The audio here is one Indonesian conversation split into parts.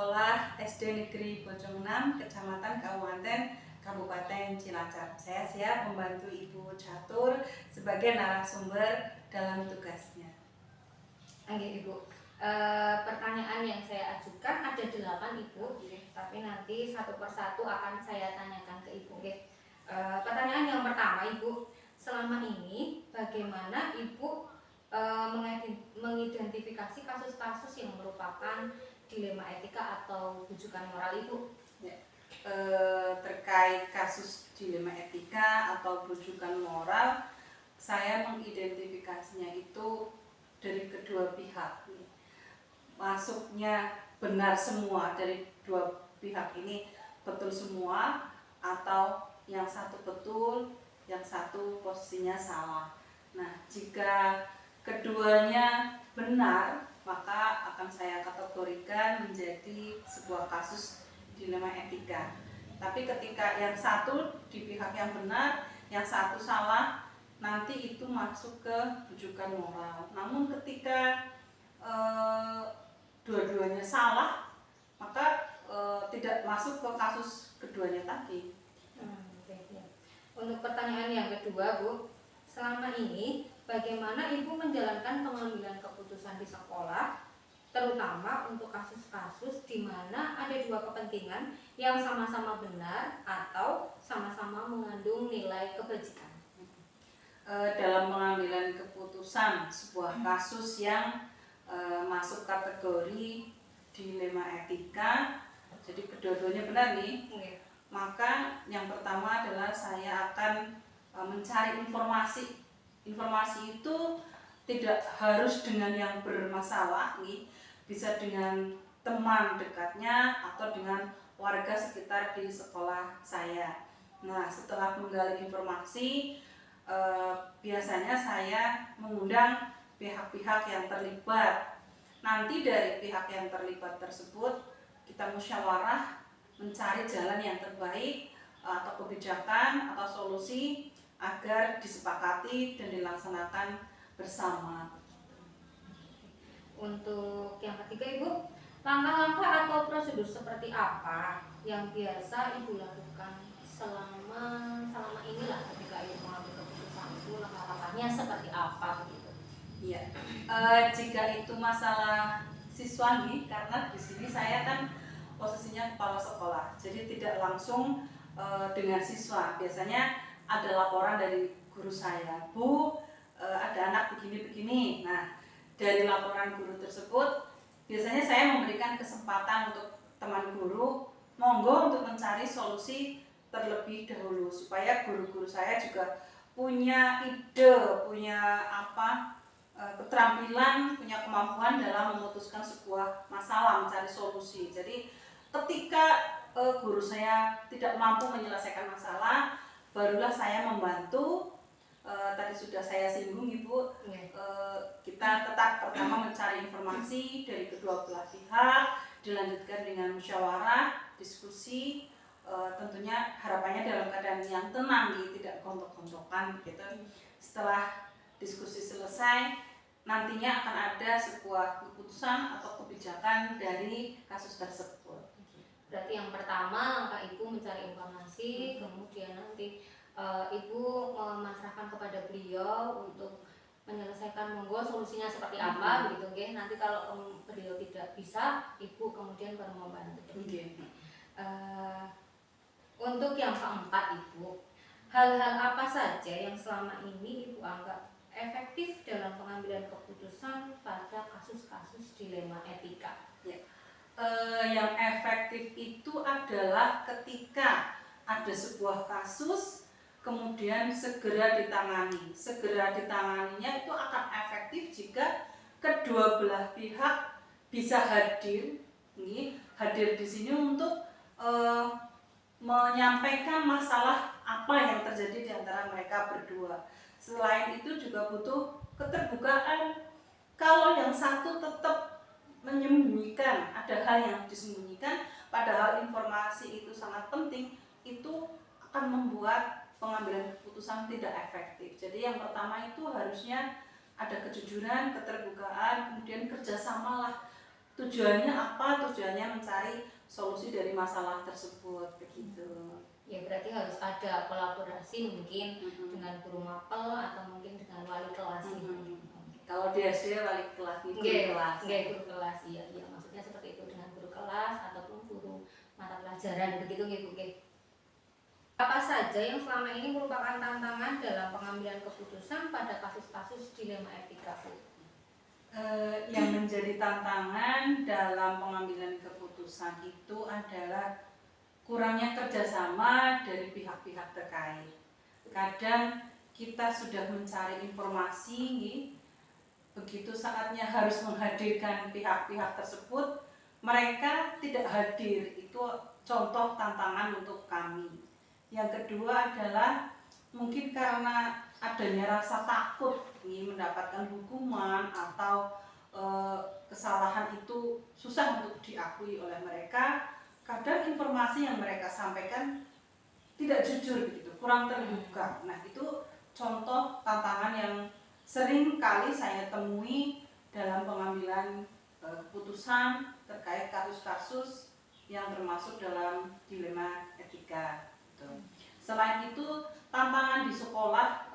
Sekolah SD Negeri Bojong 6, Kecamatan Kabupaten Cilacap. Saya siap membantu Ibu Catur sebagai narasumber dalam tugasnya. Oke, Ibu. Pertanyaan yang saya ajukan ada 8, Ibu. Tapi nanti satu persatu akan saya tanyakan ke Ibu. Pertanyaan yang pertama, Ibu, selama ini bagaimana Ibu mengidentifikasi kasus-kasus yang merupakan dilema etika atau bujukan moral, Ibu? Terkait kasus dilema etika atau bujukan moral, saya mengidentifikasinya itu dari kedua pihak. Masuknya benar semua dari dua pihak ini betul semua, atau yang satu betul, yang satu posisinya salah. Nah, jika keduanya benar, maka akan saya kategorikan menjadi sebuah kasus dilema etika. Tapi ketika yang satu di pihak yang benar, yang satu salah, nanti itu masuk ke bujukan moral. Namun ketika dua-duanya salah, maka tidak masuk ke kasus keduanya tadi. Untuk pertanyaan yang kedua, Bu, selama ini bagaimana Ibu menjalankan pengambilan keputusan di sekolah, terutama untuk kasus-kasus di mana ada dua kepentingan yang sama-sama benar atau sama-sama mengandung nilai kebajikan? Dalam pengambilan keputusan sebuah kasus yang masuk kategori dilema etika, jadi kedua-duanya benar nih, maka yang pertama adalah saya akan mencari informasi. Informasi itu tidak harus dengan yang bermasalah nih, bisa dengan teman dekatnya atau dengan warga sekitar di sekolah saya. Nah, setelah menggali informasi, biasanya saya mengundang pihak-pihak yang terlibat. Nanti dari pihak yang terlibat tersebut kita musyawarah mencari jalan yang terbaik atau kebijakan atau solusi agar disepakati dan dilaksanakan bersama. Untuk yang ketiga, Ibu, langkah-langkah atau prosedur seperti apa yang biasa Ibu lakukan selama inilah ketika Ibu mengambil keputusan itu, langkah-langkahnya seperti apa begitu? Iya, jika itu masalah siswa nih, karena di sini saya kan posisinya kepala sekolah, jadi tidak langsung dengan siswa. Biasanya ada laporan dari guru saya, Bu, ada anak begini-begini. Nah, dari laporan guru tersebut, biasanya saya memberikan kesempatan untuk teman guru, monggo untuk mencari solusi terlebih dahulu, supaya guru-guru saya juga punya ide, punya keterampilan, punya kemampuan dalam memutuskan sebuah masalah, mencari solusi. Jadi ketika guru saya tidak mampu menyelesaikan masalah, barulah saya membantu. Tadi sudah saya singgung, Ibu, kita tetap pertama mencari informasi dari kedua belah pihak, dilanjutkan dengan musyawarah, diskusi, tentunya harapannya dalam keadaan yang tenang, tidak gontok-gontokan gitu. Setelah diskusi selesai, nantinya akan ada sebuah keputusan atau kebijakan dari kasus tersebut. Berarti yang pertama langkah Ibu mencari informasi, kemudian nanti Ibu memasrahkan kepada beliau untuk menyelesaikan monggo solusinya seperti apa begitu, nggih. Nanti kalau beliau tidak bisa, Ibu kemudian baru membantu. Untuk yang keempat, Ibu, hal-hal apa saja yang selama ini Ibu anggap efektif dalam pengambilan keputusan pada kasus-kasus dilema etika? Yang efektif itu adalah ketika ada sebuah kasus, kemudian segera ditangani. Segera ditanganinya itu akan efektif jika kedua belah pihak bisa hadir. Hadir di sini untuk menyampaikan masalah apa yang terjadi di antara mereka berdua. Selain itu juga butuh keterbukaan. Kalau yang satu tetap menyembunyikan, ada hal yang disembunyikan, padahal informasi itu sangat penting, itu akan membuat pengambilan keputusan tidak efektif. Jadi yang pertama itu harusnya ada kejujuran, keterbukaan, kemudian kerjasamalah tujuannya apa, tujuannya mencari solusi dari masalah tersebut begitu. Ya berarti harus ada kolaborasi mungkin Mm-mm. dengan guru mapel atau mungkin dengan wali kelas gitu. Kalau di SD wali kelas, guru kelas. Guru kelas ya, maksudnya seperti itu dengan guru kelas ataupun guru mata pelajaran begitu gitu. Apa saja yang selama ini merupakan tantangan dalam pengambilan keputusan pada kasus-kasus dilema etika, Bu? Yang menjadi tantangan dalam pengambilan keputusan itu adalah kurangnya kerjasama dari pihak-pihak terkait. Kadang kita sudah mencari informasi, begitu saatnya harus menghadirkan pihak-pihak tersebut, mereka tidak hadir. Itu contoh tantangan untuk kami. Yang kedua adalah mungkin karena adanya rasa takut mendapatkan hukuman atau kesalahan itu susah untuk diakui oleh mereka. Kadang informasi yang mereka sampaikan tidak jujur begitu, kurang terbuka. Nah, itu contoh tantangan yang sering kali saya temui dalam pengambilan keputusan terkait kasus-kasus yang termasuk dalam dilema etika. Selain itu, tantangan di sekolah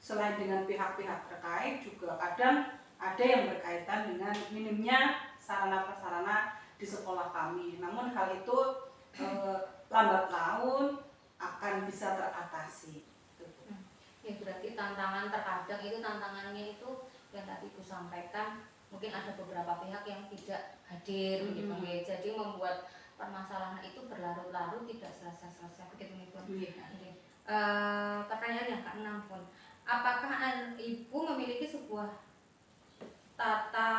selain dengan pihak-pihak terkait juga kadang ada yang berkaitan dengan minimnya sarana-prasarana di sekolah kami. Namun hal itu lambat laun akan bisa teratasi. Ya berarti tantangan terkadang itu tantangannya itu yang tadi Ibu sampaikan, mungkin ada beberapa pihak yang tidak hadir gitu ya. Jadi membuat permasalahan itu berlarut-larut tidak selesai-selesai begitu Ibu. Pertanyaan yang ke-6 pun, apakah Ibu memiliki sebuah tata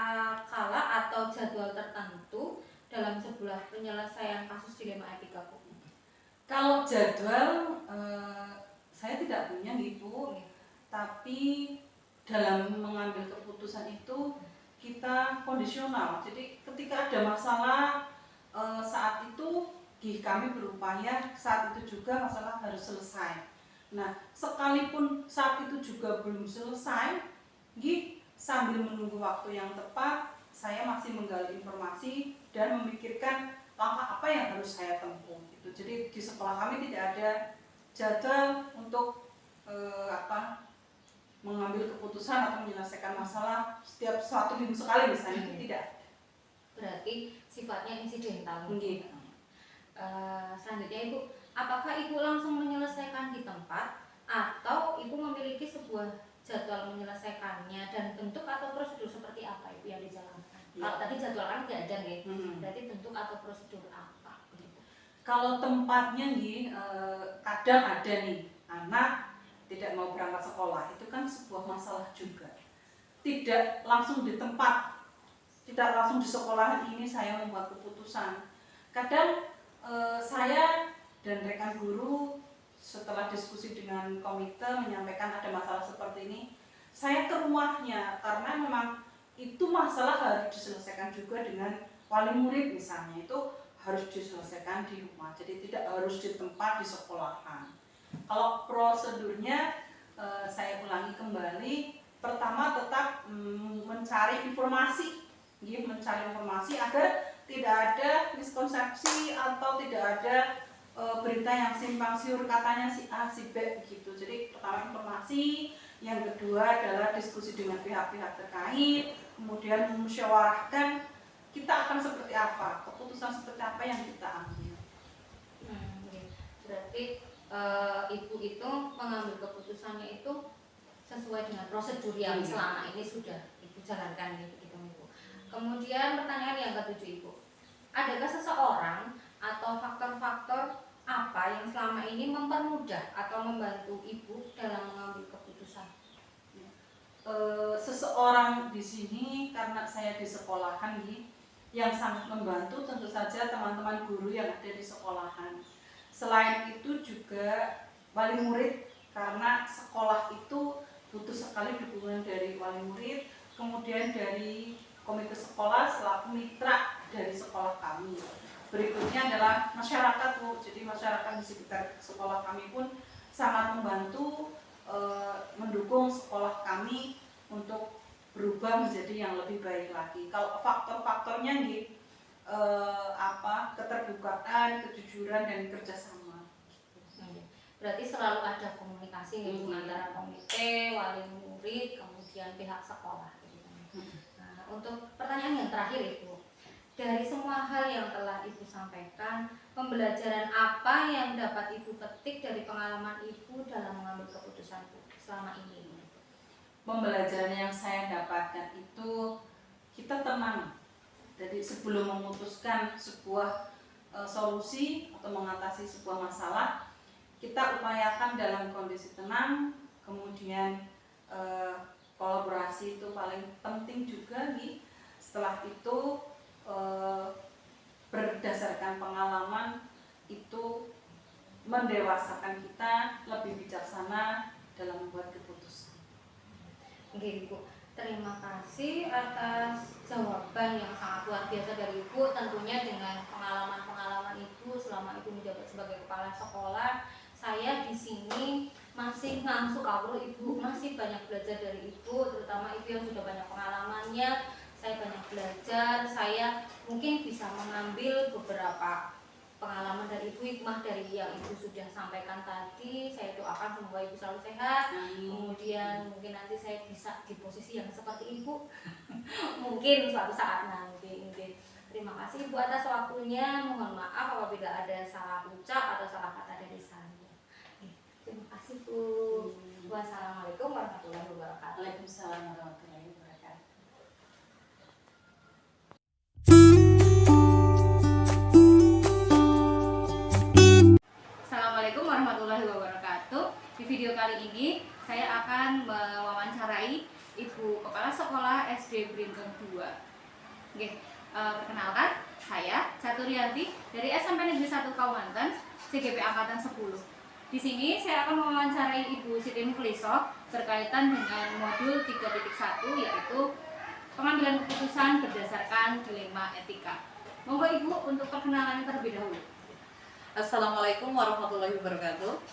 kala atau jadwal tertentu dalam sebuah penyelesaian kasus dilema etika, Bu? Kalau jadwal saya tidak punya Ibu, tapi dalam mengambil keputusan itu kita kondisional. Jadi ketika ada masalah saat itu kami berupaya saat itu juga masalah harus selesai. Nah, sekalipun saat itu juga belum selesai, sambil menunggu waktu yang tepat, saya masih menggali informasi dan memikirkan langkah apa yang harus saya tempuh. Jadi di sekolah kami tidak ada jadwal untuk mengambil keputusan atau menyelesaikan masalah setiap 1 minggu sekali misalnya, itu tidak. Berarti sifatnya insidental. Selanjutnya Ibu, apakah Ibu langsung menyelesaikan di tempat atau Ibu memiliki sebuah jadwal menyelesaikannya dan bentuk atau prosedur seperti apa Ibu yang dijalankan? Kalau tadi jadwal kan nggak ada nih, berarti bentuk atau prosedur apa? Kalau tempatnya kadang ada nih anak tidak mau berangkat sekolah, itu kan sebuah masalah juga. Tidak langsung di tempat, tidak langsung di sekolah ini saya membuat keputusan. Kadang saya dan rekan guru setelah diskusi dengan komite menyampaikan ada masalah seperti ini, saya ke rumahnya karena memang itu masalah harus diselesaikan juga dengan wali murid misalnya, itu harus diselesaikan di rumah, jadi tidak harus di tempat di sekolahan. Kalau prosedurnya saya ulangi kembali, pertama tetap mencari informasi agar tidak ada miskonsepsi atau tidak ada berita yang simpang siur katanya si A si B gitu. Jadi pertama informasi, yang kedua adalah diskusi dengan pihak-pihak terkait, kemudian memusyawarahkan kita akan seperti apa, keputusan seperti apa yang kita ambil. Berarti Ibu itu mengambil keputusannya itu sesuai dengan prosedur yang selama ini sudah Ibu jalankan gitu Ibu. Kemudian pertanyaan yang ke-7 Ibu, adakah seseorang atau faktor-faktor apa yang selama ini mempermudah atau membantu Ibu dalam mengambil keputusan? Seseorang di sini karena saya di sekolahan yang sangat membantu tentu saja teman-teman guru yang ada di sekolahan. Selain itu juga wali murid, karena sekolah itu butuh sekali dukungan dari wali murid, kemudian dari komite sekolah selaku mitra dari sekolah kami. Berikutnya adalah masyarakat Bu, jadi masyarakat di sekitar sekolah kami pun sangat membantu mendukung sekolah kami untuk berubah menjadi yang lebih baik lagi. Kalau faktor-faktornya nih keterbukaan, kejujuran dan kerjasama. Berarti selalu ada komunikasi nih, Bu, Iya. antara komite, wali murid, kemudian pihak sekolah gitu. Nah, untuk pertanyaan yang terakhir Ibu, dari semua hal yang telah Ibu sampaikan, pembelajaran apa yang dapat Ibu petik dari pengalaman Ibu dalam mengambil keputusan selama ini? Pembelajaran yang saya dapatkan itu kita tenang. Jadi sebelum memutuskan sebuah solusi atau mengatasi sebuah masalah, kita upayakan dalam kondisi tenang. Kemudian kolaborasi itu paling penting juga nih. Setelah itu berdasarkan pengalaman itu mendewasakan kita, lebih bijaksana dalam membuat keputusan. Oke Ibu, terima kasih atas jawaban yang sangat luar biasa dari Ibu. Tentunya dengan pengalaman-pengalaman Ibu selama Ibu menjabat sebagai kepala sekolah, saya di sini masih ngangsu kawruh Ibu, masih banyak belajar dari Ibu, terutama Ibu yang sudah banyak pengalamannya. Saya banyak belajar, saya mungkin bisa mengambil beberapa pengalaman dari Ibu, hikmah dari yang Ibu sudah sampaikan tadi. Saya doakan semoga Ibu selalu sehat. Kemudian mungkin nanti saya bisa di posisi yang seperti Ibu mungkin suatu saat nanti. Terima kasih Ibu atas waktunya. Mohon maaf apabila ada salah ucap atau salah kata dari saya. Terima kasih Bu. Wassalamualaikum warahmatullahi wabarakatuh. Waalaikumsalam warahmatullahi wabarakatuh. Assalamualaikum warahmatullahi wabarakatuh. Di video kali ini saya akan mewawancarai Ibu Kepala Sekolah SD Bringkeng 2. Oke, perkenalkan, saya Caturyanti dari SMP Negeri 1 Kaumanten, CGP Angkatan 10. Di sini saya akan mewawancarai Ibu Siti Mukhlisoh berkaitan dengan modul 3.1, yaitu pengambilan keputusan berdasarkan dilema etika. Monggo Ibu untuk perkenalan terlebih dahulu. Assalamualaikum warahmatullahi wabarakatuh.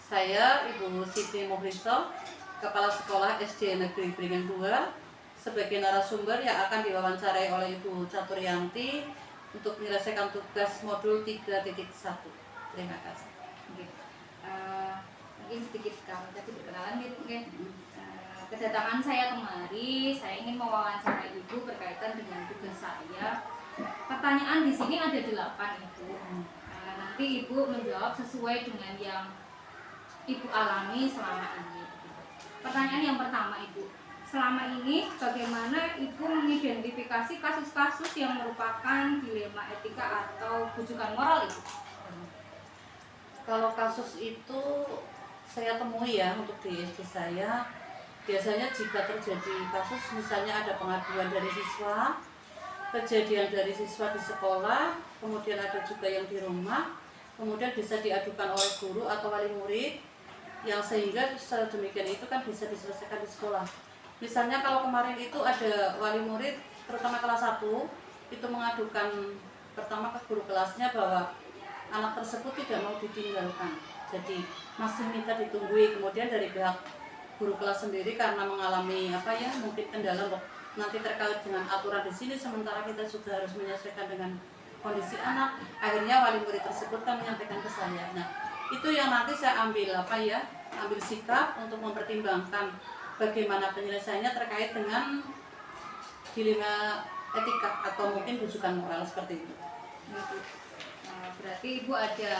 Saya Ibu Siti Mukhlisoh, Kepala Sekolah SD Negeri Bringkeng 2, sebagai narasumber yang akan diwawancarai oleh Ibu Caturyanti untuk menyelesaikan tugas modul 3.1. Terima kasih. Mungkin sedikit kami tadi berkenalan gitu mungkin. Kedatangan saya kemari, saya ingin mewawancarai Ibu berkaitan dengan tugas saya. Pertanyaan di sini ada 8 Ibu. Nanti Ibu menjawab sesuai dengan yang Ibu alami selama ini. Pertanyaan yang pertama Ibu, selama ini bagaimana Ibu mengidentifikasi kasus-kasus yang merupakan dilema etika atau bujukan moral Ibu? Kalau kasus itu saya temui ya untuk di SD saya, biasanya jika terjadi kasus misalnya ada pengaduan dari siswa, kejadian dari siswa di sekolah, kemudian ada juga yang di rumah, kemudian bisa diadukan oleh guru atau wali murid, yang sehingga secara demikian itu kan bisa diselesaikan di sekolah. Misalnya kalau kemarin itu ada wali murid, terutama kelas 1, itu mengadukan pertama ke guru kelasnya bahwa anak tersebut tidak mau ditinggalkan, jadi masih minta ditunggui. Kemudian dari pihak guru kelas sendiri karena mengalami mungkin kendala nanti terkait dengan aturan di sini, sementara kita juga harus menyesuaikan dengan kondisi anak, akhirnya wali murid tersebut kan menyampaikan ke saya. Nah, itu yang nanti saya ambil ambil sikap untuk mempertimbangkan bagaimana penyelesaiannya terkait dengan dilema etika atau mungkin bujukan moral seperti itu. Berarti Ibu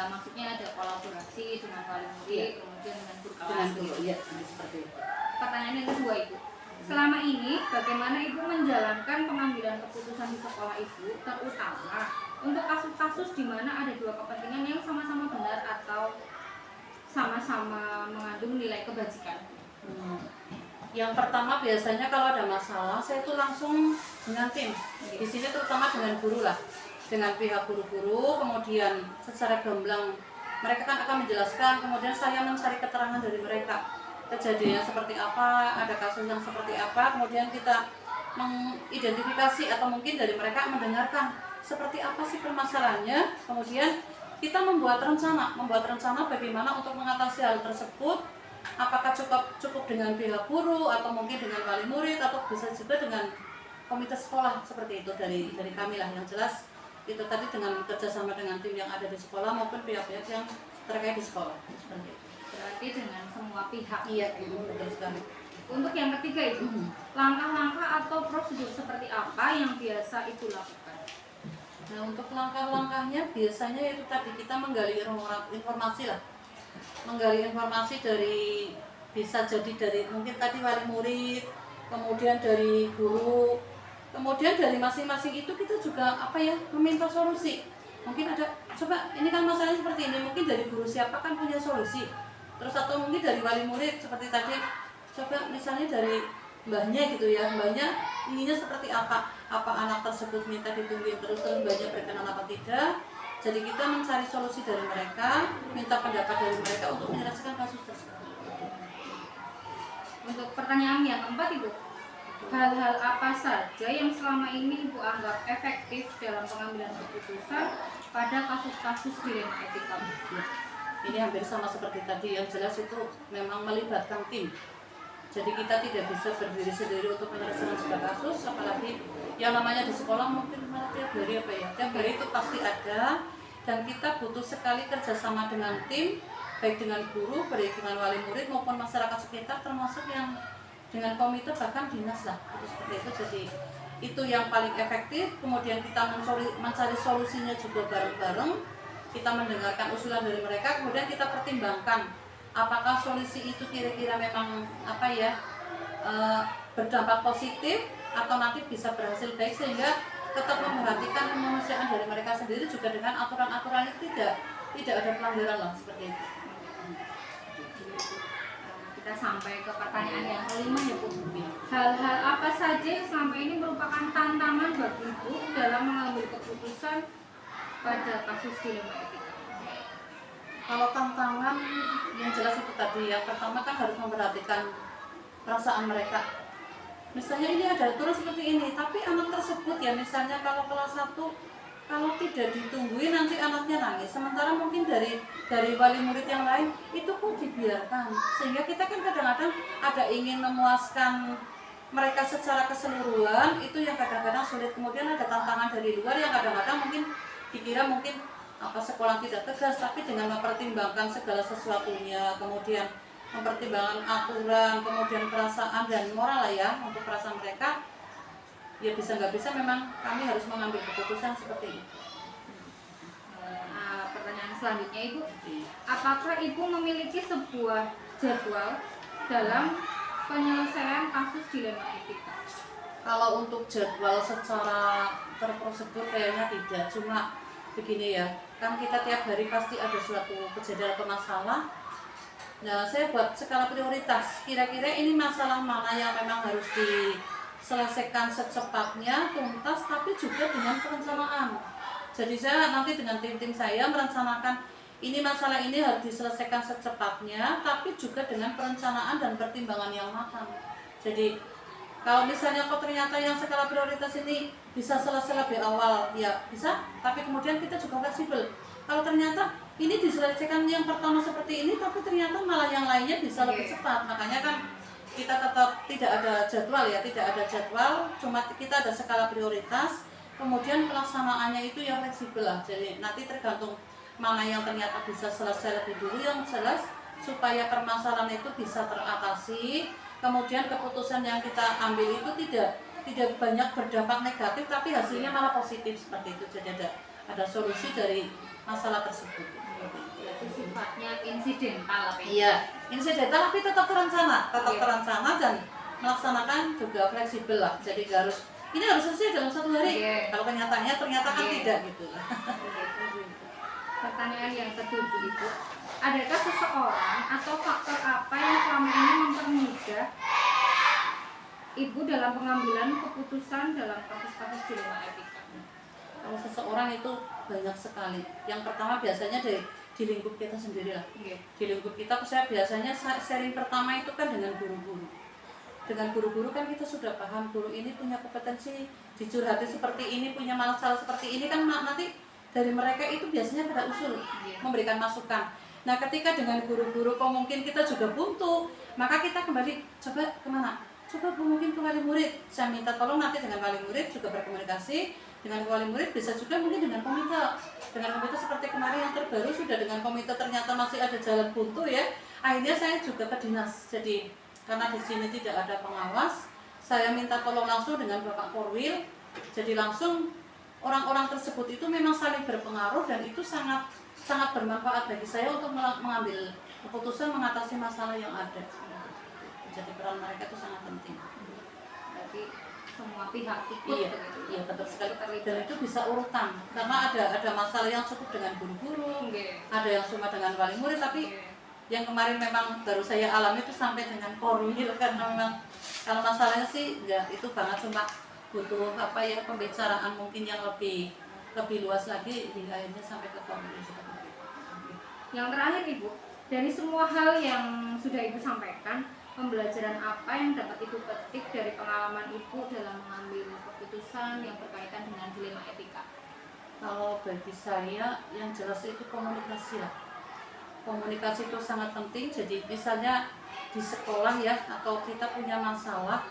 maksudnya ada kolaborasi dengan wali murid, kemudian dengan guru kelas. Dengan guru, iya, seperti itu. Pertanyaan yang kedua Ibu, selama ini bagaimana Ibu menjalankan pengambilan keputusan di sekolah Ibu, terutama untuk kasus-kasus di mana ada dua kepentingan yang sama-sama benar atau sama-sama mengandung nilai kebajikan? Yang pertama biasanya kalau ada masalah, saya itu langsung dengan tim. Di sini terutama dengan guru lah, dengan pihak guru-guru, kemudian secara gamblang mereka kan akan menjelaskan, kemudian saya mencari keterangan dari mereka, kejadiannya seperti apa, ada kasus yang seperti apa, kemudian kita mengidentifikasi atau mungkin dari mereka mendengarkan seperti apa sih permasalahannya, kemudian kita membuat rencana bagaimana untuk mengatasi hal tersebut, apakah cukup dengan pihak guru atau mungkin dengan wali murid atau bisa juga dengan komite sekolah seperti itu dari kami lah. Yang jelas itu tadi dengan kerjasama dengan tim yang ada di sekolah maupun pihak-pihak yang terkait di sekolah seperti itu. Berarti dengan semua pihak. Iya, betul sekali. Untuk yang ketiga itu, langkah-langkah atau prosedur seperti apa yang biasa itu lakukan? Nah, untuk langkah-langkahnya biasanya itu tadi kita menggali informasi lah. Menggali informasi dari, bisa jadi dari mungkin tadi wali murid, kemudian dari guru, kemudian dari masing-masing itu kita juga meminta solusi. Mungkin ada, coba ini kan masalahnya seperti ini, mungkin dari guru siapa kan punya solusi. Terus atau mungkin dari wali murid seperti tadi, coba misalnya dari mbahnya gitu ya, mbahnya ininya seperti apa anak tersebut minta ditungguin terus mbahnya berkenan apa tidak. Jadi kita mencari solusi dari mereka, minta pendapat dari mereka untuk menyelesaikan kasus tersebut. Untuk pertanyaan yang keempat Ibu, hal-hal apa saja yang selama ini Ibu anggap efektif dalam pengambilan keputusan pada kasus-kasus dilema etika? Ini hampir sama seperti tadi, yang jelas itu memang melibatkan tim. Jadi kita tidak bisa berdiri sendiri untuk menyelesaikan sebuah kasus, apalagi yang namanya di sekolah mungkin tiap hari tiap hari itu pasti ada, dan kita butuh sekali kerjasama dengan tim, baik dengan guru, baik dengan wali murid maupun masyarakat sekitar, termasuk yang dengan komite bahkan dinas lah, seperti itu. Jadi itu yang paling efektif. Kemudian kita mencari solusinya juga bareng-bareng, kita mendengarkan usulan dari mereka, kemudian kita pertimbangkan apakah solusi itu kira-kira memang berdampak positif atau nanti bisa berhasil baik, sehingga tetap memperhatikan kemanusiaan dari mereka sendiri juga dengan aturan-aturan itu tidak ada pelanggaran lah, seperti itu. Kita sampai ke pertanyaan yang kelima ya Bu. Hal-hal apa saja yang selama ini merupakan tantangan bagi Ibu dalam mengambil keputusan pada kasus dilema etika? Kalau tantangan yang jelas itu tadi, yang pertama kan harus memperhatikan perasaan mereka. Misalnya ini ada aturan seperti ini, tapi anak tersebut ya misalnya kalau kelas 1 kalau tidak ditungguin nanti anaknya nangis. Sementara mungkin dari wali murid yang lain itu kok dibiarkan. Sehingga kita kan kadang-kadang ada ingin memuaskan mereka secara keseluruhan, itu yang kadang-kadang sulit. Kemudian ada tantangan dari luar yang kadang-kadang mungkin dikira sekolah tidak tegas, tapi dengan mempertimbangkan segala sesuatunya, kemudian mempertimbangkan aturan, kemudian perasaan dan moral lah ya, untuk perasaan mereka, ya bisa nggak bisa memang kami harus mengambil keputusan seperti itu. Pertanyaan selanjutnya Ibu, apakah Ibu memiliki sebuah jadwal dalam penyelesaian kasus dilema etika? Kalau untuk jadwal secara terprosedur kayaknya tidak, cuma begini ya, kan kita tiap hari pasti ada suatu kejadian atau masalah. Nah, saya buat skala prioritas, kira-kira ini masalah mana yang memang harus diselesaikan secepatnya, tuntas, tapi juga dengan perencanaan. Jadi saya nanti dengan tim-tim saya merencanakan ini masalah ini harus diselesaikan secepatnya, tapi juga dengan perencanaan dan pertimbangan yang matang. Jadi kalau misalnya ternyata yang skala prioritas ini bisa selesai lebih awal, ya bisa, tapi kemudian kita juga fleksibel. Kalau ternyata ini diselesaikan yang pertama seperti ini, tapi ternyata malah yang lainnya bisa lebih cepat. Makanya kan kita tetap tidak ada jadwal ya, tidak ada jadwal, cuma kita ada skala prioritas, kemudian pelaksanaannya itu yang fleksibel lah. Jadi nanti tergantung mana yang ternyata bisa selesai lebih dulu, yang jelas supaya permasalahan itu bisa teratasi. Kemudian keputusan yang kita ambil itu tidak banyak berdampak negatif, tapi hasilnya malah positif seperti itu. Jadi ada solusi dari masalah tersebut. Itu sifatnya insidental. Iya, insidental tapi tetap terencana, dan melaksanakan juga fleksibel lah. Jadi ini harus selesai dalam 1 hari. Kalau kenyataannya ternyata kan tidak gitu. Pertanyaan yang ketujuh Ibu, adakah seseorang atau faktor apa yang selama ini mempermudah Ibu dalam pengambilan keputusan dalam kasus-kasus dilema etika? Kalau seseorang itu banyak sekali. Yang pertama biasanya di lingkup kita sendiri lah. Di lingkup kita saya biasanya sharing pertama itu kan dengan guru-guru. Dengan guru-guru kan kita sudah paham guru ini punya kompetensi dicurhati seperti ini, punya masalah seperti ini, kan nanti dari mereka itu biasanya pada usul memberikan masukan. Nah ketika dengan guru-guru kok mungkin kita juga buntu, maka kita kembali coba kemana? Coba mungkin ke wali murid. Saya minta tolong nanti dengan wali murid juga berkomunikasi dengan wali murid, bisa juga mungkin dengan komite. Dengan komite seperti kemarin yang terbaru sudah dengan komite ternyata masih ada jalan buntu ya. Akhirnya saya juga ke dinas. Jadi karena di sini tidak ada pengawas, saya minta tolong langsung dengan Bapak Korwil. Jadi langsung orang-orang tersebut itu memang saling berpengaruh dan itu sangat bermanfaat bagi saya untuk mengambil keputusan mengatasi masalah yang ada. Jadi peran mereka itu sangat penting. Berarti semua pihak ikut Iya, begitu. iya betul sekali. Terlibat. Dan itu bisa urutan karena ada masalah yang cukup dengan guru-guru, ada yang cuma dengan wali murid, tapi yang kemarin memang baru saya alami itu sampai dengan Korwil karena memang kalau masalahnya sih enggak itu banget, cuma butuh pembicaraan mungkin yang lebih luas lagi akhirnya sampai ke Korwil seperti itu. Yang terakhir Ibu, dari semua hal yang sudah Ibu sampaikan, pembelajaran apa yang dapat Ibu petik dari pengalaman Ibu dalam mengambil keputusan yang berkaitan dengan dilema etika? Kalau bagi saya yang jelas itu komunikasi lah. Komunikasi itu sangat penting. Jadi misalnya di sekolah ya, atau kita punya masalah,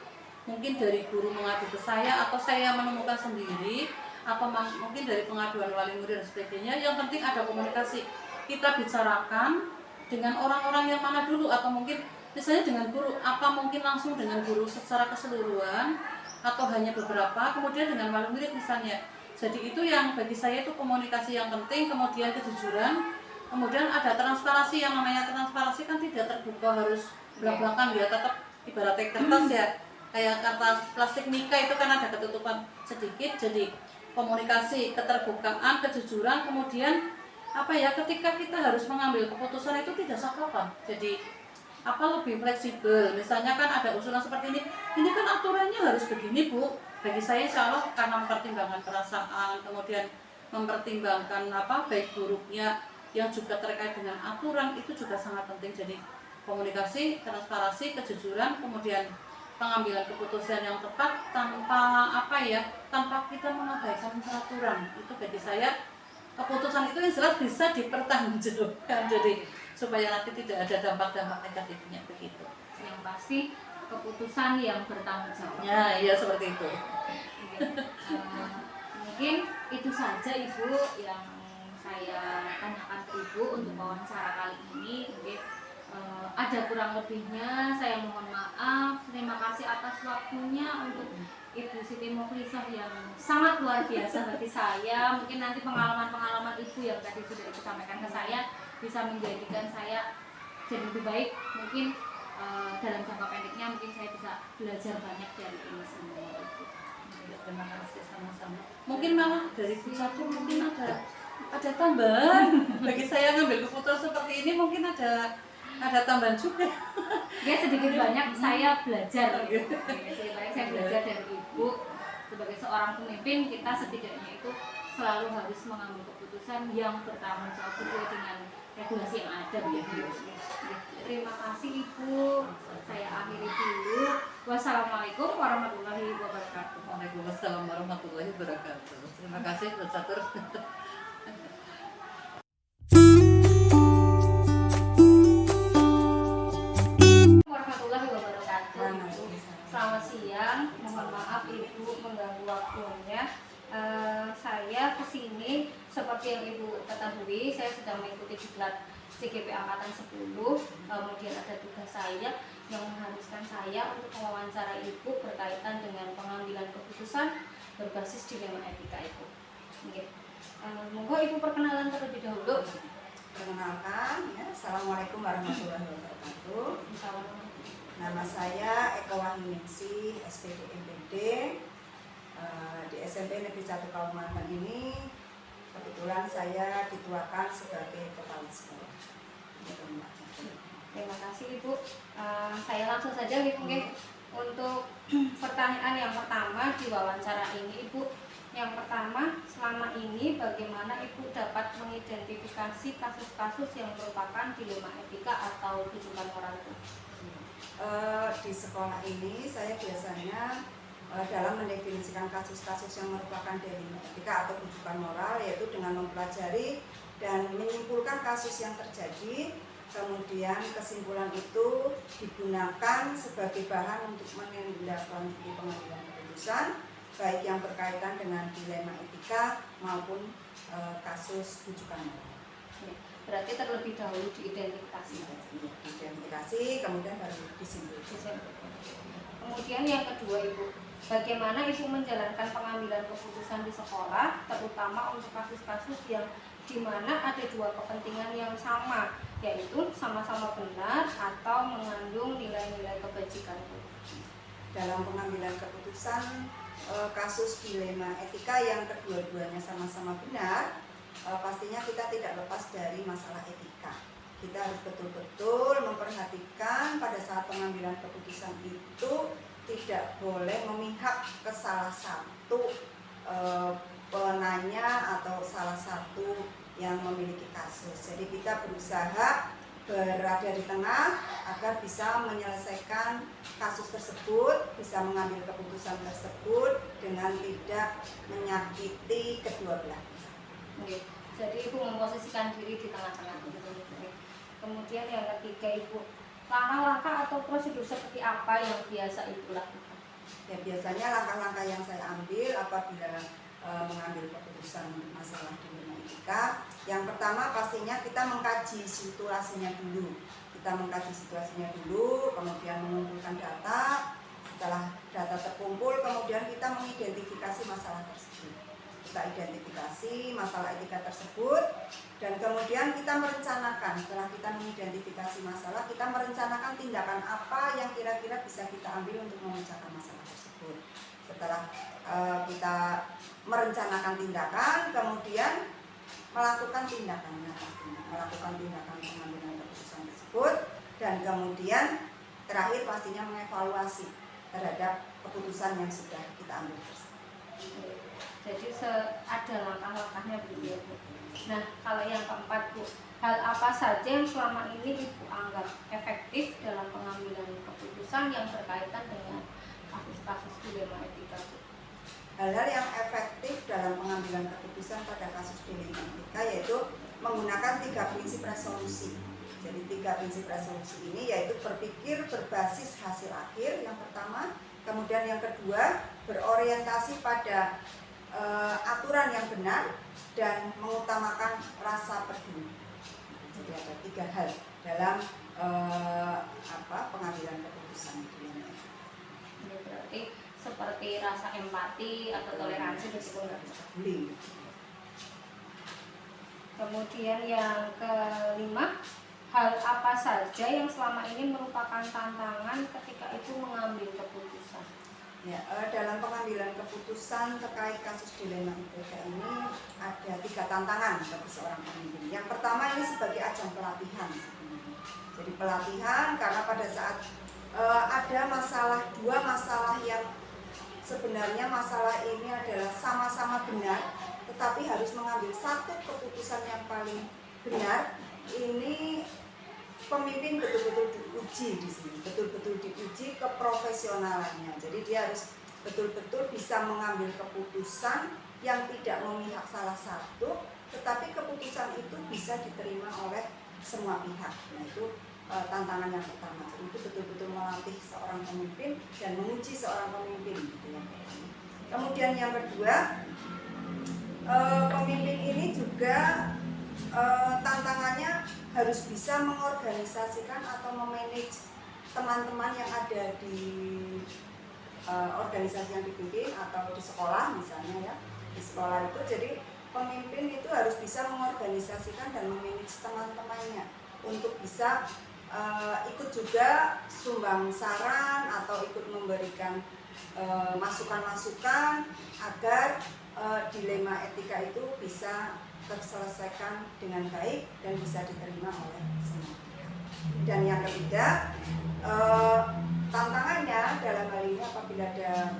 mungkin dari guru mengadu ke saya atau saya menemukan sendiri, atau mungkin dari pengaduan wali murid dan sebagainya. Yang penting ada komunikasi. Kita bicarakan dengan orang-orang yang mana dulu, atau mungkin misalnya dengan guru, apa mungkin langsung dengan guru secara keseluruhan atau hanya beberapa, kemudian dengan wali murid misalnya. Jadi itu yang bagi saya itu komunikasi yang penting, kemudian kejujuran, kemudian ada transparansi. Yang namanya transparansi kan tidak terbuka harus belak-belakan ya, tetap ibaratnya kertas ya, kayak kertas plastik nikah itu kan ada ketutupan sedikit. Jadi komunikasi, keterbukaan, kejujuran, kemudian ketika kita harus mengambil keputusan itu tidak saklek. Jadi lebih fleksibel. Misalnya kan ada usulan seperti ini kan aturannya harus begini Bu. Bagi saya insya Allah karena mempertimbangkan perasaan, kemudian mempertimbangkan baik buruknya yang juga terkait dengan aturan, itu juga sangat penting. Jadi komunikasi, transparansi, kejujuran, kemudian pengambilan keputusan yang tepat tanpa kita mengabaikan peraturan. Itu bagi saya keputusan itu yang jelas bisa dipertanggungjawabkan. Jadi supaya nanti tidak ada dampak-dampak negatifnya begitu. Yang pasti keputusan yang bertanggung jawab. Ya, iya seperti itu. Mungkin itu saja Ibu yang saya tanyakan ke Ibu untuk wawancara kali ini. Mungkin ada kurang lebihnya saya mohon maaf. Terima kasih atas waktunya untuk Ibu Siti Mukhlisah yang sangat luar biasa bagi saya. Mungkin nanti pengalaman-pengalaman Ibu yang tadi sudah Ibu sampaikan ke saya bisa menjadikan saya jadi lebih baik. Mungkin dalam jangka pendeknya mungkin saya bisa belajar banyak dari ini semua. Terima kasih sama-sama. Mungkin malah dari Bu Satu mungkin ada tambahan. Bagi saya ngambil keputusan seperti ini mungkin ada tambahan juga. Ya sedikit banyak saya belajar. Sedikit banyak saya belajar dari Ibu. Sebagai seorang pemimpin kita setidaknya itu selalu harus mengambil keputusan yang bertanggung jawab sesuai dengan regulasi yang ada. Terima kasih Ibu. Saya akhiri dulu. Wassalamualaikum warahmatullahi wabarakatuh. Waalaikumsalam warahmatullahi wabarakatuh. Terima kasih Bu Catur. Warahmatullahi wabarakatuh. Selamat siang. Mohon maaf Ibu mengganggu waktunya. Saya kesini seperti yang Ibu ketahui, saya sedang mengikuti diklat CGP Angkatan 10. Kemudian ada tugas saya yang mengharuskan saya untuk mewawancara Ibu berkaitan dengan pengambilan keputusan berbasis dilema etika Ibu. Monggo Ibu perkenalan terlebih dahulu. Perkenalkan, ya, Assalamualaikum warahmatullahi wabarakatuh. Nama saya Eko Wahyuningsih, SPD MPD. Di SMP Negeri 1 Kaumanten ini kebetulan saya dituakan sebagai kepala sekolah. Terima kasih Ibu. Saya langsung saja Ibu untuk pertanyaan yang pertama di wawancara ini Ibu. Yang pertama, selama ini bagaimana Ibu dapat mengidentifikasi kasus-kasus yang merupakan dilema etika atau tujuan moral itu? Di sekolah ini saya biasanya dalam mendefinisikan kasus-kasus yang merupakan dilema etika atau tujuan moral, yaitu dengan mempelajari dan menyimpulkan kasus yang terjadi. Kemudian kesimpulan itu digunakan sebagai bahan untuk menindaklanjuti pengambilan keputusan, baik yang berkaitan dengan dilema etika maupun kasus rujukan moral. Berarti terlebih dahulu diidentifikasi. Identifikasi, kemudian baru disimpulkan. Kemudian yang kedua, Ibu, bagaimana Ibu menjalankan pengambilan keputusan di sekolah, terutama untuk kasus-kasus yang di mana ada dua kepentingan yang sama, yaitu sama-sama benar atau mengandung nilai-nilai kebajikan. Dalam pengambilan keputusan kasus dilema etika yang kedua-duanya sama-sama benar, pastinya kita tidak lepas dari masalah etika. Kita harus betul-betul memperhatikan pada saat pengambilan keputusan itu tidak boleh memihak ke salah satu penanya atau salah satu yang memiliki kasus. Jadi kita berusaha berada di tengah agar bisa menyelesaikan kasus tersebut, bisa mengambil keputusan tersebut dengan tidak menyakiti kedua belah pihak. Jadi Ibu memposisikan diri di tengah-tengah. Kemudian yang ketiga, Ibu, langkah-langkah atau prosedur seperti apa yang biasa Ibu lakukan? Ya, biasanya langkah-langkah yang saya ambil apabila mengambil keputusan masalah dilema etika, yang pertama pastinya kita mengkaji situasinya dulu. Kita mengkaji situasinya dulu, kemudian mengumpulkan data. Setelah data terkumpul, kemudian kita mengidentifikasi masalah tersebut. Kita identifikasi masalah etika tersebut, dan kemudian kita merencanakan. Setelah kita mengidentifikasi masalah, kita merencanakan tindakan apa yang kira-kira bisa kita ambil untuk memecahkan masalah tersebut. Setelah kita merencanakan tindakan, kemudian melakukan tindakannya, pastinya melakukan tindakan pengambilan keputusan tersebut, dan kemudian terakhir pastinya mengevaluasi terhadap keputusan yang sudah kita ambil tersebut. Jadi ada langkah-langkahnya begitu ya, Bu. Nah, kalau yang keempat, Bu, hal apa saja yang selama ini Ibu anggap efektif dalam pengambilan keputusan yang berkaitan dengan kasus-kasus dilema etika, Bu? Hal-hal yang efektif dalam pengambilan keputusan pada kasus dilema etika yaitu menggunakan 3 prinsip resolusi. Jadi 3 prinsip resolusi ini yaitu berpikir berbasis hasil akhir yang pertama, kemudian yang kedua berorientasi pada aturan yang benar, dan mengutamakan rasa peduli. Jadi ada 3 hal dalam pengambilan keputusan dilema etika. Ini berarti seperti rasa empati atau toleransi begitu. Kemudian yang kelima, hal apa saja yang selama ini merupakan tantangan ketika itu mengambil keputusan? Ya, dalam pengambilan keputusan terkait kasus dilema etika ini ada 3 tantangan bagi seorang pemimpin. Yang pertama, ini sebagai ajang pelatihan. Jadi pelatihan karena pada saat ada dua masalah yang sebenarnya masalah ini adalah sama-sama benar, tetapi harus mengambil satu keputusan yang paling benar. Ini pemimpin betul-betul diuji di sini, betul-betul diuji keprofesionalannya. Jadi dia harus betul-betul bisa mengambil keputusan yang tidak memihak salah satu, tetapi keputusan itu bisa diterima oleh semua pihak. Nah, itu tantangan yang pertama. Jadi itu betul-betul melatih seorang pemimpin dan menguji seorang pemimpin. Gitu ya. Kemudian yang kedua, pemimpin ini juga tantangannya harus bisa mengorganisasikan atau memanage teman-teman yang ada di organisasi yang dipimpin atau di sekolah misalnya ya. Di sekolah itu jadi pemimpin itu harus bisa mengorganisasikan dan memanage teman-temannya untuk bisa ikut juga sumbang saran atau ikut memberikan masukan-masukan agar dilema etika itu bisa terselesaikan dengan baik dan bisa diterima oleh semua pihak. Dan yang ketiga, tantangannya dalam hal ini apabila ada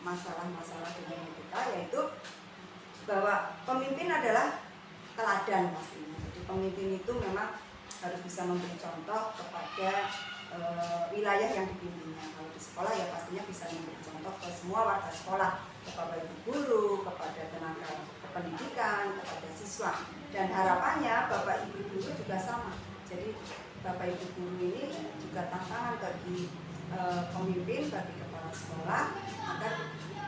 masalah-masalah dilema etika yaitu bahwa pemimpin adalah teladan pastinya. Jadi pemimpin itu memang harus bisa memberi contoh kepada wilayah yang dipimpinnya. Kalau di sekolah ya pastinya bisa memberi contoh ke semua warga sekolah, kepada ibu guru, kepada tenaga kependidikan, kepada siswa. siswa. Dan harapannya Bapak Ibu guru juga sama. Jadi Bapak Ibu guru ini juga tantangan bagi pemimpin, bagi kepala sekolah, agar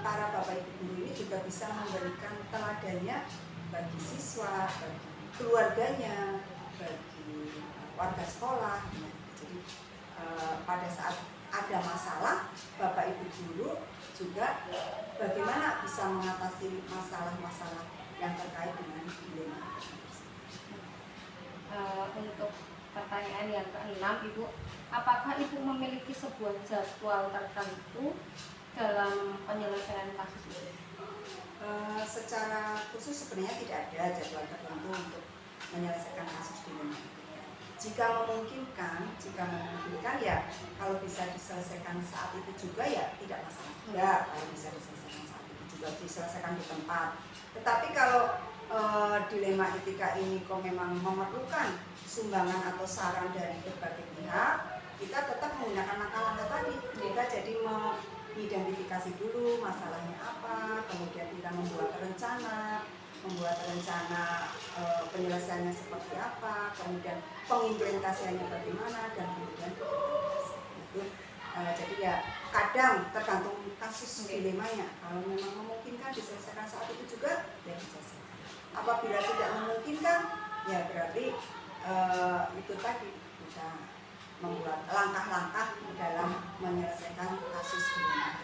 para Bapak Ibu guru ini juga bisa memberikan teladannya bagi siswa, bagi keluarganya, bagi warga sekolah. Jadi pada saat ada masalah, Bapak Ibu guru juga bagaimana bisa mengatasi masalah-masalah yang terkait dengan dilema. Untuk pertanyaan yang keenam, Ibu, apakah Ibu memiliki sebuah jadwal tertentu dalam penyelesaian kasus ini? Secara khusus sebenarnya tidak ada jadwal tertentu untuk menyelesaikan kasus dilema. Jika memungkinkan ya kalau bisa diselesaikan saat itu juga ya tidak masalah juga, kalau bisa diselesaikan saat itu juga diselesaikan di tempat. Tetapi kalau dilema etika ini kok memang memerlukan sumbangan atau saran dari berbagai pihak, kita tetap menggunakan langkah-langkah tadi. Kita jadi mengidentifikasi dulu masalahnya apa, kemudian kita membuat rencana penyelesaiannya seperti apa, kemudian pengimplementasiannya bagaimana, dan kemudian itu. Jadi ya kadang tergantung kasus dilemanya. Kalau memang memungkinkan diselesaikan saat itu juga ya diselesaikan. Apabila tidak memungkinkan ya berarti itu tadi kita membuat langkah-langkah dalam menyelesaikan kasus dilema.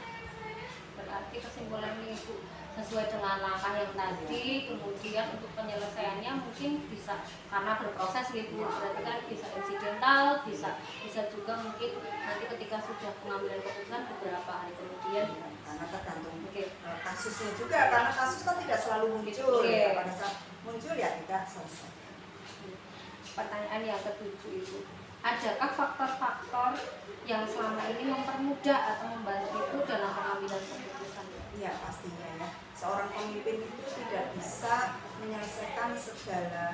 Berarti kesimpulannya Ibu sesuai dengan langkah yang tadi, kemudian untuk penyelesaiannya mungkin bisa karena berproses gitu, berarti kan bisa insidental, bisa juga mungkin nanti ketika sudah pengambilan keputusan beberapa hari kemudian, karena tergantung kasusnya juga, karena kasus kan tidak selalu muncul. Ya, pada saat muncul ya kita selesai. Pertanyaan yang ketujuh, Ibu, adakah faktor-faktor yang selama ini mempermudah atau membantu Ibu dalam pengambilan keputusan? Ya pastinya ya, seorang pemimpin itu tidak bisa menyelesaikan segala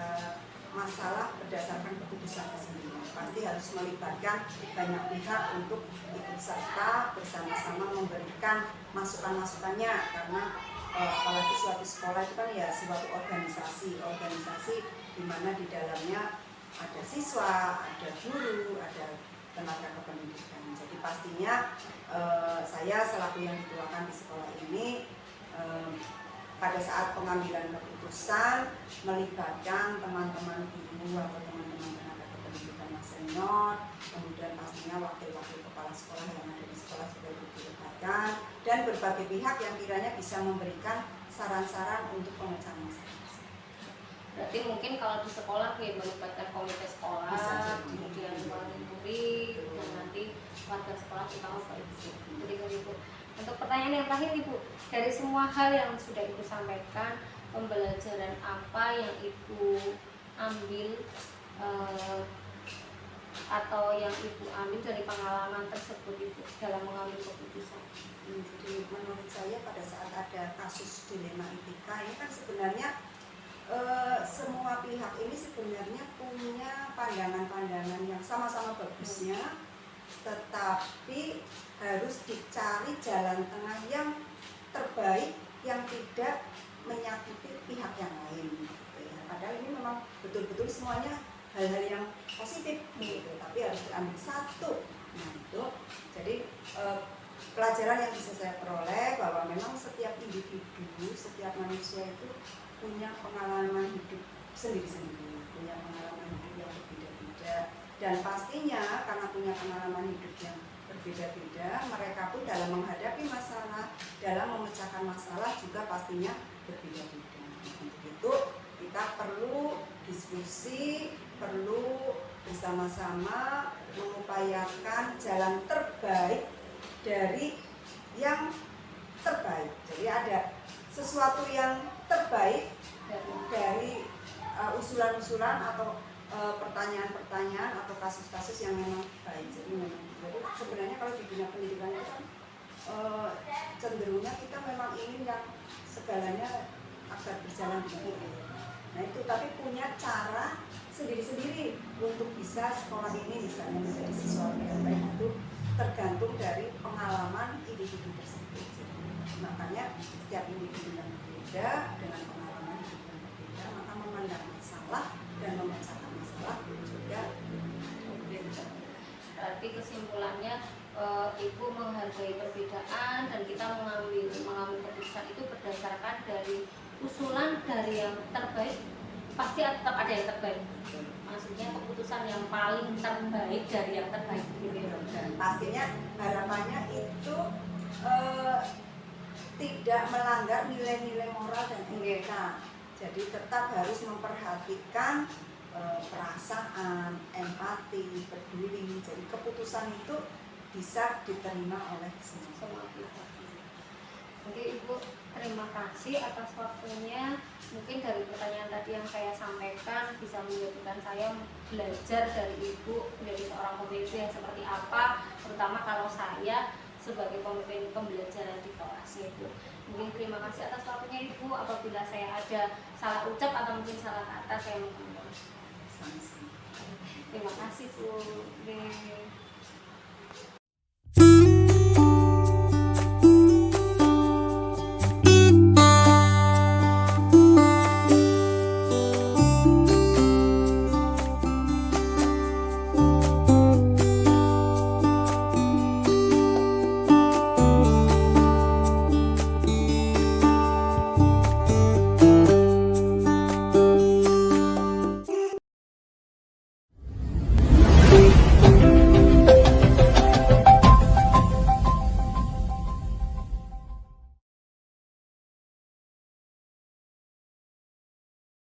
masalah berdasarkan keputusan sendiri. Pasti harus melibatkan banyak pihak untuk ikut serta bersama-sama memberikan masukan-masukannya, karena apalagi suatu sekolah itu kan ya suatu organisasi di mana di dalamnya ada siswa, ada guru, ada tenaga kependidikan. Jadi pastinya saya selaku yang dituakan di sekolah ini pada saat pengambilan keputusan melibatkan teman-teman guru atau teman-teman tenaga kependidikan yang senior, kemudian pastinya wakil-wakil kepala sekolah yang ada di sekolah juga dilibatkan, dan berbagai pihak yang kiranya bisa memberikan saran-saran untuk pemecahan masalah. Berarti mungkin kalau di sekolah melibatkan komite sekolah, kemudian wali murid, dan nanti warga sekolah utama seperti itu. Untuk pertanyaan yang terakhir, Ibu, dari semua hal yang sudah Ibu sampaikan, pembelajaran apa yang Ibu ambil atau yang Ibu ambil dari pengalaman tersebut Ibu dalam mengambil keputusan? Jadi menurut saya pada saat ada kasus dilema etika ini kan sebenarnya semua pihak ini sebenarnya punya pandangan-pandangan yang sama-sama bagusnya, tetapi harus dicari jalan tengah yang terbaik yang tidak menyakiti pihak yang lain. Padahal ini memang betul-betul semuanya hal-hal yang positif, tapi harus diambil satu. Nah itu, jadi pelajaran yang bisa saya peroleh bahwa memang setiap individu, setiap manusia itu punya pengalaman hidup sendiri-sendiri, punya pengalaman hidup yang berbeda-beda, dan pastinya karena punya pengalaman hidup yang berbeda-beda, mereka pun dalam menghadapi masalah, dalam memecahkan masalah juga pastinya berbeda-beda. Untuk itu kita perlu diskusi, perlu bersama-sama mengupayakan jalan terbaik dari yang terbaik. Jadi ada sesuatu yang terbaik dari usulan-usulan atau pertanyaan-pertanyaan atau kasus-kasus yang memang baik. Jadi sebenarnya kalau di dunia pendidikan itu kan cenderungnya kita memang ingin yang segalanya agar berjalan dengan baik. Nah itu, tapi punya cara sendiri-sendiri untuk bisa sekolah ini misalnya menjadi sesuatu yang baik itu tergantung dari pengalaman individu tersebut. Makanya setiap individu yang berbeda dengan pengalaman hidup yang berbeda, maka menghargai perbedaan dan kita mengambil keputusan itu berdasarkan dari usulan dari yang terbaik. Pasti tetap ada yang terbaik, maksudnya keputusan yang paling terbaik dari yang terbaik gitu ya. Dan pastinya harapannya itu tidak melanggar nilai-nilai moral dan etika. Jadi tetap harus memperhatikan perasaan, empati, peduli. Jadi keputusan itu bisa diterima oleh semua pihak. Oke Ibu, terima kasih atas waktunya. Mungkin dari pertanyaan tadi yang saya sampaikan bisa menjadikan saya belajar dari Ibu menjadi seorang pemimpin yang seperti apa, terutama kalau saya sebagai pemimpin pembelajaran di kelas Ibu. Mungkin terima kasih atas waktunya Ibu. Apabila saya ada salah ucap atau mungkin salah kata, saya mohon maaf. sama-sama. Terima kasih Bu.